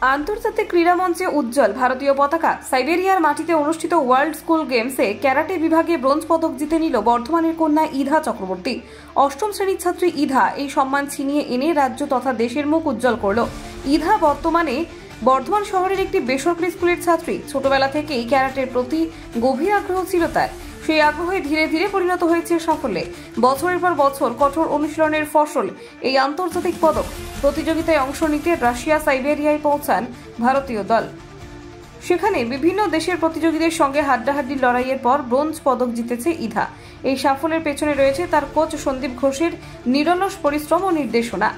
আন্তর্জাতিক ক্রীড়া মঞ্চে উজ্জ্বল ভারতীয় পতাকা। সাইবেরিয়ার মাটিতে অনুষ্ঠিত ওয়ার্ল্ড স্কুল গেমসে ক্যারাটে বিভাগে ব্রোঞ্জ পদক জিতে নিল বর্ধমানের কন্যা ইধা চক্রবর্তী। অষ্টম শ্রেণীর ছাত্রী ইধা এই সম্মান ছিনিয়ে এনে রাজ্য তথা দেশের মুখ উজ্জ্বল করল। ইধা বর্তমানে বর্ধমান শহরের একটি বেসরকারি স্কুলের ছাত্রী। ছোটবেলা থেকেই ক্যারাটের প্রতি গভীর আগ্রহ ছিল তার। সেই আগ্রহে ধীরে ধীরে পরিণত হয়েছে সাফল্যে। বছরের পর বছর কঠোর অনুশীলনের ফসল এই আন্তর্জাতিক পদক। প্রতিযোগিতায় অংশ নিতে রাশিয়া সাইবেরিয়ায় পৌঁছান ভারতীয় দল। সেখানে বিভিন্ন দেশের প্রতিযোগীদের সঙ্গে হাড্ডাহাড্ডির লড়াইয়ের পর ব্রোঞ্জ পদক জিতেছে ইধা। এই সাফল্যের পেছনে রয়েছে তার কোচ সন্দীপ ঘোষের নিরলস পরিশ্রম ও নির্দেশনা।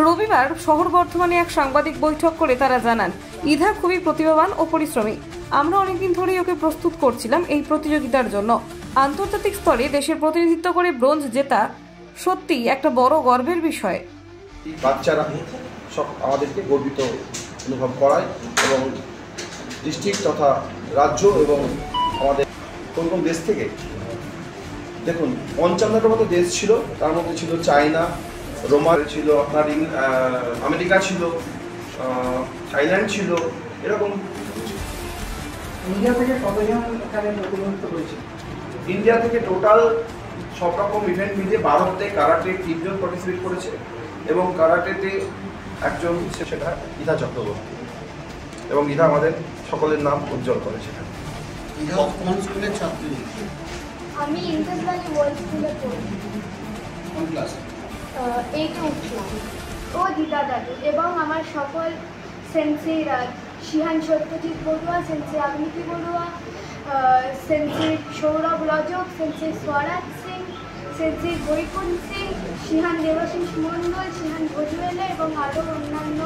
রবিবার শহর বর্ধমানে এক সাংবাদিক বৈঠক করে তারা জানান, ইধা খুবই প্রতিভাবান ও পরিশ্রমী। আমরা অনেকদিন ধরেই ওকে প্রস্তুত করছিলাম এই প্রতিযোগিতার জন্য। আন্তর্জাতিক স্তরে দেশের প্রতিনিধিত্ব করে ব্রোঞ্জ জেতা সত্যিই একটা বড় গর্বের বিষয়। বাচ্চারা সব আমাদেরকে গর্বিত অনুভব করায় এবং ডিস্ট্রিক্ট তথা রাজ্য এবং আমাদের কোন কোন দেশ থেকে, দেখুন 55টার মতো দেশ ছিল। তার মধ্যে ছিল চায়না, রোমান ছিল, আপনার আমেরিকা ছিল, থাইল্যান্ড ছিল, এরকম। ইন্ডিয়া থেকে কতজন এখানে প্রতিনিধিত্ব করেছে? ইন্ডিয়া থেকে টোটাল সব রকম ইভেন্ট মিলিয়ে ভারতে কারাটে 3 জন পার্টিসিপেট করেছে এবং কারাটেতে একজন, সেটা ইধা চক্রবর্তী। এবং ইধা আমাদের সকলের নাম উজ্জ্বল করে সেখানে। ইধা কোন স্কুলের ছাত্রী? আমি ইন্টার ভ্যালি ওয়ার্ল্ড স্কুলে পড়ি। কোন ক্লাসে? 8 উঠলাম। ও দিদা দাদু এবং আমার সকল সেন্সেইরা, শিহান সত্যজিৎ বড়ুয়া, সেন্সে আবৃতি বড়ুয়া, সেন্সে সৌরভ রজক, সেন্সে স্বরাজ সিং, সেন্সে বৈকুণ্ঠ সিং, শিহান দেবাশিস মণ্ডল, শিহান ভজুয়েলা এবং আরও অন্যান্য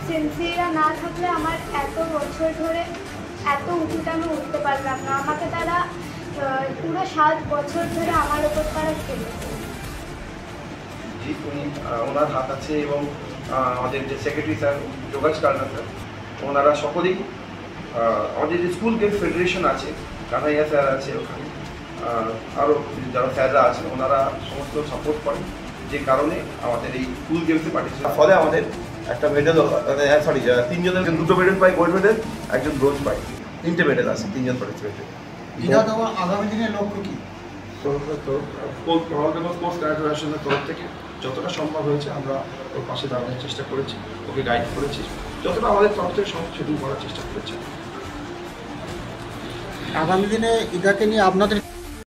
সেন্সেইরা না থাকলে আমার এত বছর ধরে এত উঁচুতে আমি উঠতে পারলাম না। আমাকে তারা পুরো 7 বছর ধরে আমার ওপর তারা খেলেছে। ওনার হাত আছে এবং আমাদের যে সেক্রেটারি স্যার যোগাজ কালনা স্যার, ওনারা সকলেই আমাদের যে স্কুল গেমস ফেডারেশন আছে, কানাইয়া স্যার আছে ওখানে, আরও যারা স্যাররা আছে ওনারা সমস্ত সাপোর্ট করেন, যে কারণে আমাদের এই স্কুল গেমসে পার্টিসিপেট ফলে আমাদের একটা মেডেল, সরি 3 জনের 2টো মেডেল পাই, গোল্ড মেডেল, একজন ব্রোঞ্জ পাই, 3টে মেডেল আছে 3 জন পার্টিসিপেটে। ইধা তোমার আগামী দিনের লক্ষ্য কি? স্পোর্টস অ্যাসোসিয়েশনের তরফ থেকে যতটা সম্ভব হয়েছে আমরা ওর পাশে দাঁড়ানোর চেষ্টা করেছি, ওকে গাইড করেছি, যতটা আমাদের তরফ থেকে সব সেটিং করার চেষ্টা করেছি। আগামী দিনে ইধাকে নিয়ে আপনাদের